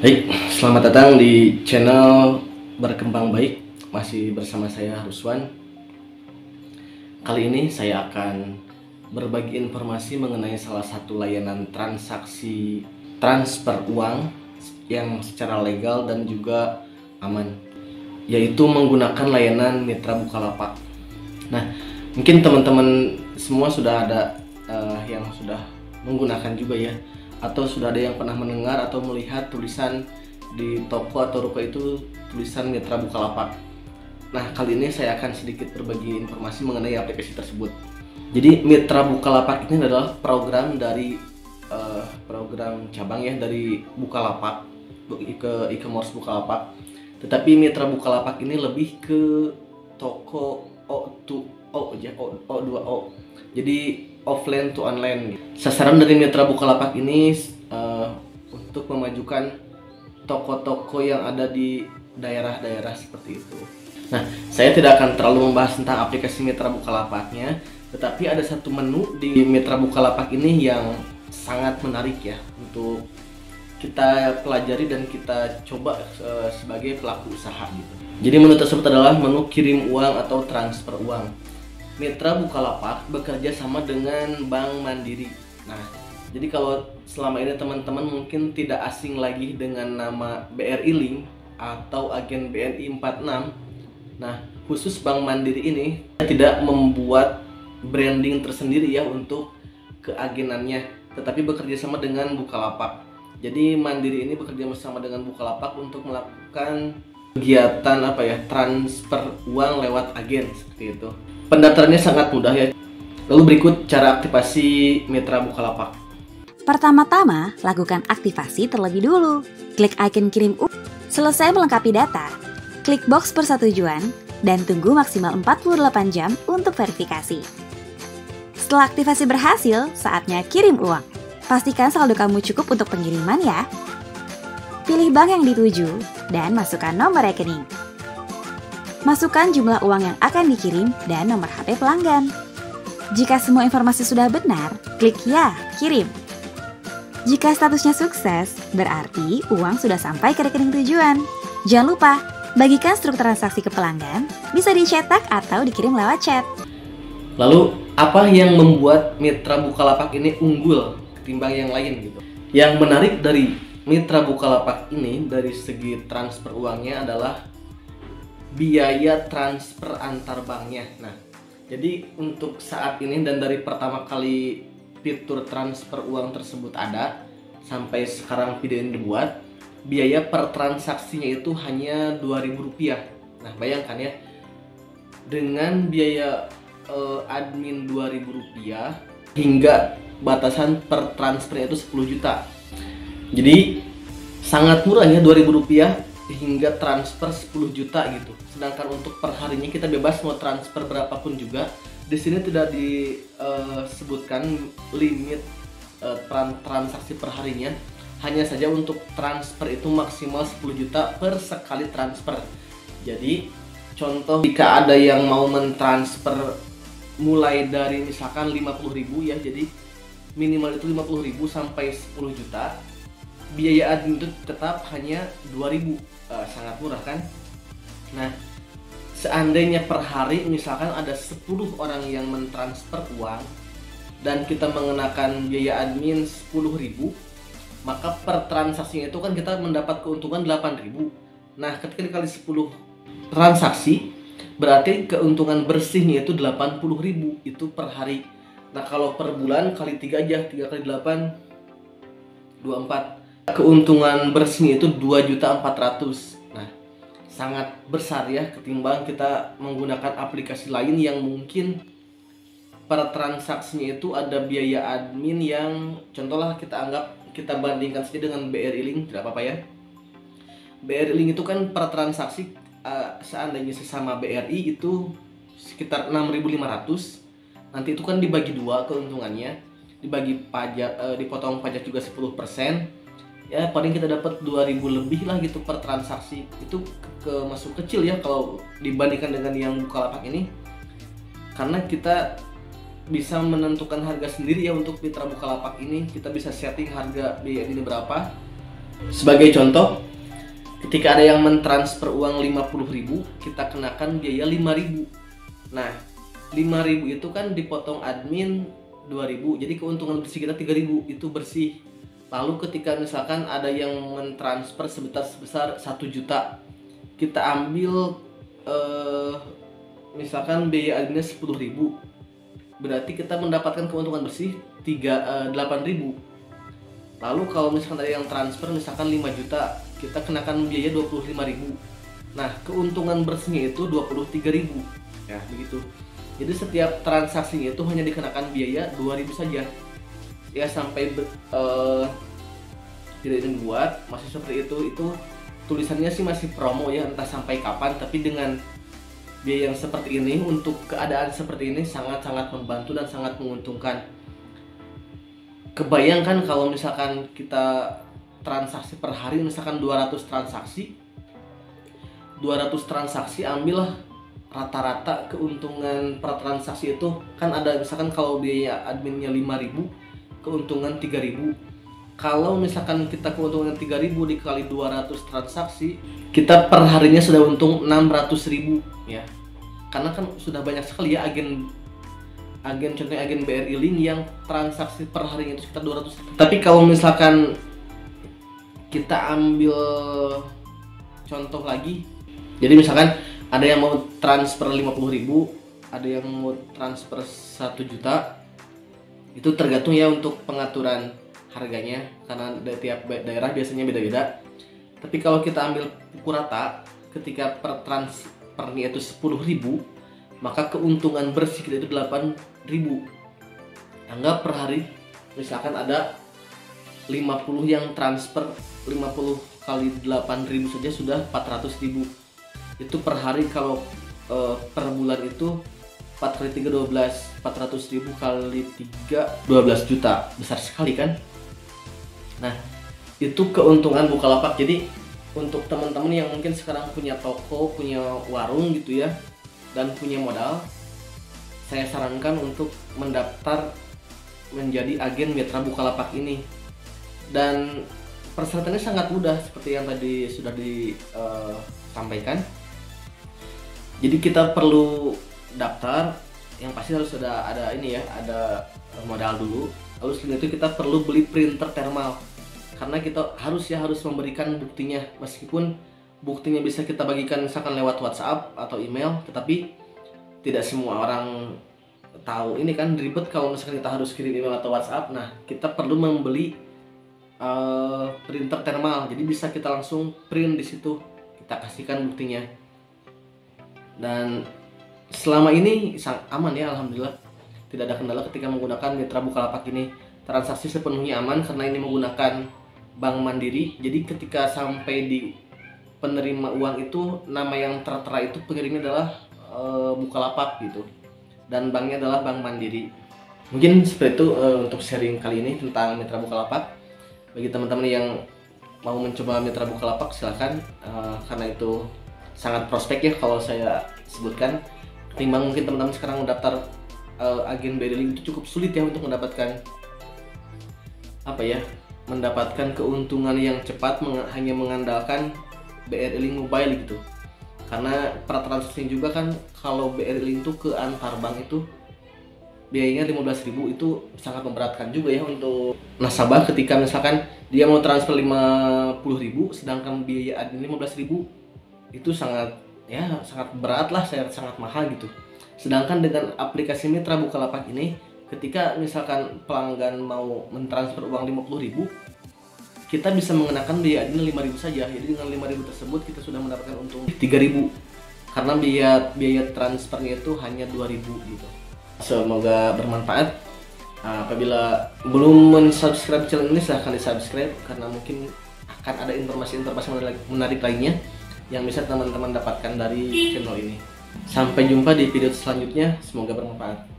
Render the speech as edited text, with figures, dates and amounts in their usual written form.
Baik, selamat datang di channel Berkembang Baik. Masih bersama saya Ruswan. Kali ini saya akan berbagi informasi mengenai salah satu layanan transaksi transfer uang yang secara legal dan juga aman, yaitu menggunakan layanan Mitra Bukalapak. Nah, mungkin teman-teman semua sudah ada yang sudah menggunakan juga ya, atau sudah ada yang pernah mendengar atau melihat tulisan di toko atau ruko itu tulisan Mitra Bukalapak. Nah, kali ini saya akan sedikit berbagi informasi mengenai aplikasi tersebut. Jadi Mitra Bukalapak ini adalah program dari program cabang ya dari Bukalapak ke e-commerce Bukalapak. Tetapi Mitra Bukalapak ini lebih ke toko O2O ya, O2O. Jadi offline to online. Sasaran dari Mitra Bukalapak ini untuk memajukan toko-toko yang ada di daerah-daerah seperti itu. Nah, saya tidak akan terlalu membahas tentang aplikasi Mitra Bukalapaknya, tetapi ada satu menu di Mitra Bukalapak ini yang sangat menarik ya untuk kita pelajari dan kita coba sebagai pelaku usaha gitu. Jadi menu tersebut adalah menu kirim uang atau transfer uang. Mitra Bukalapak bekerja sama dengan Bank Mandiri. Nah, jadi kalau selama ini teman-teman mungkin tidak asing lagi dengan nama BRI Link atau agen BNI 46. Nah, khusus Bank Mandiri ini tidak membuat branding tersendiri ya untuk keagenannya, tetapi bekerja sama dengan Bukalapak. Jadi Mandiri ini bekerja sama dengan Bukalapak untuk melakukan kegiatan transfer uang lewat agen seperti itu. Pendaftarannya sangat mudah ya. Lalu berikut cara aktivasi Mitra Bukalapak. Pertama-tama, lakukan aktivasi terlebih dulu. Klik icon kirim uang. Selesai melengkapi data, klik box persetujuan dan tunggu maksimal 48 jam untuk verifikasi. Setelah aktivasi berhasil, saatnya kirim uang. Pastikan saldo kamu cukup untuk pengiriman ya. Pilih bank yang dituju dan masukkan nomor rekening. Masukkan jumlah uang yang akan dikirim dan nomor HP pelanggan. Jika semua informasi sudah benar, klik ya, kirim. Jika statusnya sukses, berarti uang sudah sampai ke rekening tujuan. Jangan lupa, bagikan struktur transaksi ke pelanggan, bisa dicetak atau dikirim lewat chat. Lalu, apa yang membuat Mitra Bukalapak ini unggul ketimbang yang lain gitu? Yang menarik dari Mitra Bukalapak ini dari segi transfer uangnya adalah biaya transfer antar banknya. Nah, jadi untuk saat ini dan dari pertama kali fitur transfer uang tersebut ada sampai sekarang video ini dibuat, biaya per transaksinya itu hanya Rp2.000. Nah, bayangkan ya, dengan biaya admin Rp2.000 hingga batasan per transfernya itu 10 juta. Jadi sangat murah ya, Rp2.000 hingga transfer 10 juta gitu. Sedangkan untuk perharinya kita bebas mau transfer berapapun juga. Di sini tidak disebutkan limit transaksi perharinya. Hanya saja untuk transfer itu maksimal 10 juta per sekali transfer. Jadi contoh jika ada yang mau mentransfer mulai dari misalkan 50.000 ya, jadi minimal itu 50.000 sampai 10 juta. Biaya admin itu tetap hanya 2.000, sangat murah kan? Nah, seandainya per hari misalkan ada 10 orang yang mentransfer uang dan kita mengenakan biaya admin 10.000, maka per transaksinya itu kan kita mendapat keuntungan 8.000. Nah, ketika dikali 10 transaksi, berarti keuntungan bersihnya itu 80.000 itu per hari. Nah, kalau per bulan kali 3 aja, 3 kali 8 24. Keuntungan bersihnya itu 2.400.000. Nah, sangat besar ya ketimbang kita menggunakan aplikasi lain yang mungkin per transaksinya itu ada biaya admin yang contohlah kita bandingkan saja dengan BRI Link, tidak apa-apa ya. BRI Link itu kan per transaksi seandainya sesama BRI itu sekitar 6.500. Nanti itu kan dibagi 2 keuntungannya, dibagi pajak, dipotong pajak juga 10%. Ya paling kita dapat 2.000 lebih lah gitu per transaksi. Itu masuk kecil ya kalau dibandingkan dengan yang Bukalapak ini, karena kita bisa menentukan harga sendiri ya. Untuk Mitra Bukalapak ini kita bisa setting harga biaya ini berapa, Sebagai contoh, ketika ada yang mentransfer uang 50.000, kita kenakan biaya 5.000. Nah, 5.000 itu kan dipotong admin 2.000, jadi keuntungan bersih kita 3.000, itu bersih. Lalu ketika misalkan ada yang mentransfer sebesar 1 juta, kita ambil misalkan biaya adminnya 10.000, berarti kita mendapatkan keuntungan bersih 8.000. Lalu kalau misalkan ada yang transfer misalkan 5 juta, kita kenakan biaya 25.000. Nah, keuntungan bersihnya itu 23.000. Ya, begitu. Jadi setiap transaksinya itu hanya dikenakan biaya 2.000 saja. Ya, sampai tidak dibuat masih seperti itu tulisannya sih masih promo ya, entah sampai kapan, tapi dengan biaya yang seperti ini untuk keadaan seperti ini sangat-sangat membantu dan sangat menguntungkan. Kebayangkan kalau misalkan kita transaksi per hari misalkan 200 transaksi, ambillah rata-rata keuntungan per transaksi itu kan ada, misalkan kalau biaya adminnya 5.000, keuntungan 3.000. Kalau misalkan kita keuntungan 3.000 dikali 200 transaksi, kita per harinya sudah untung 600.000 ya. Karena kan sudah banyak sekali ya contohnya agen BRI Link yang transaksi per harinya itu sekitar 200. Tapi kalau misalkan kita ambil contoh lagi, jadi misalkan ada yang mau transfer 50.000, ada yang mau transfer 1 juta, itu tergantung ya untuk pengaturan harganya, karena dari tiap daerah biasanya beda-beda. Tapi kalau kita ambil pukul rata, ketika per transfernya itu 10.000, maka keuntungan bersih kita itu 8.000. Anggap per hari misalkan ada 50 yang transfer, 50 kali 8.000 saja sudah 400.000. Itu per hari. Kalau per bulan itu 4 kali 3 12, 400.000 kali 3 12 juta, besar sekali kan. Nah, itu keuntungan Bukalapak. Jadi untuk teman-teman yang mungkin sekarang punya toko, punya warung gitu ya, dan punya modal, saya sarankan untuk mendaftar menjadi agen mitra Bukalapak ini. Dan persyaratannya sangat mudah seperti yang tadi sudah disampaikan. Jadi kita perlu daftar, yang pasti harus ada ini ya, ada modal dulu. Lalu setelah itu kita perlu beli printer thermal, karena kita harus memberikan buktinya. Meskipun buktinya bisa kita bagikan misalkan lewat WhatsApp atau email, tetapi tidak semua orang tahu. Ini kan ribet kalau misalkan kita harus kirim email atau WhatsApp. Nah, kita perlu membeli printer thermal, jadi bisa kita langsung print di situ, kita kasihkan buktinya. Dan selama ini sangat aman ya, alhamdulillah. Tidak ada kendala ketika menggunakan mitra Bukalapak ini. Transaksi sepenuhnya aman karena ini menggunakan Bank Mandiri. Jadi ketika sampai di penerima uang itu, nama yang tertera itu pengirimnya adalah Bukalapak gitu, dan banknya adalah Bank Mandiri. Mungkin seperti itu untuk sharing kali ini tentang mitra Bukalapak. Bagi teman-teman yang mau mencoba mitra Bukalapak, silahkan, karena itu sangat prospek ya kalau saya sebutkan. Ketimbang mungkin teman-teman sekarang mendaftar agen BRI Link itu cukup sulit ya untuk mendapatkan mendapatkan keuntungan yang cepat hanya mengandalkan BRI Link Mobile gitu. Karena per transaksi juga kan kalau BRI Link itu ke antar bank itu biayanya 15.000, itu sangat memberatkan juga ya untuk nasabah ketika misalkan dia mau transfer 50.000 sedangkan biaya admin 15.000, itu sangat berat lah, sangat mahal gitu. Sedangkan dengan aplikasi mitra Bukalapak ini, ketika misalkan pelanggan mau mentransfer uang 50.000, kita bisa mengenakan biaya admin 5.000 saja. Jadi dengan 5.000 tersebut kita sudah mendapatkan untung 3.000, karena biaya transfernya itu hanya 2.000 gitu. Semoga bermanfaat. Apabila belum mensubscribe channel ini, silahkan di-subscribe, karena mungkin akan ada informasi-informasi menarik lainnya yang bisa teman-teman dapatkan dari channel ini. Sampai jumpa di video selanjutnya, semoga bermanfaat.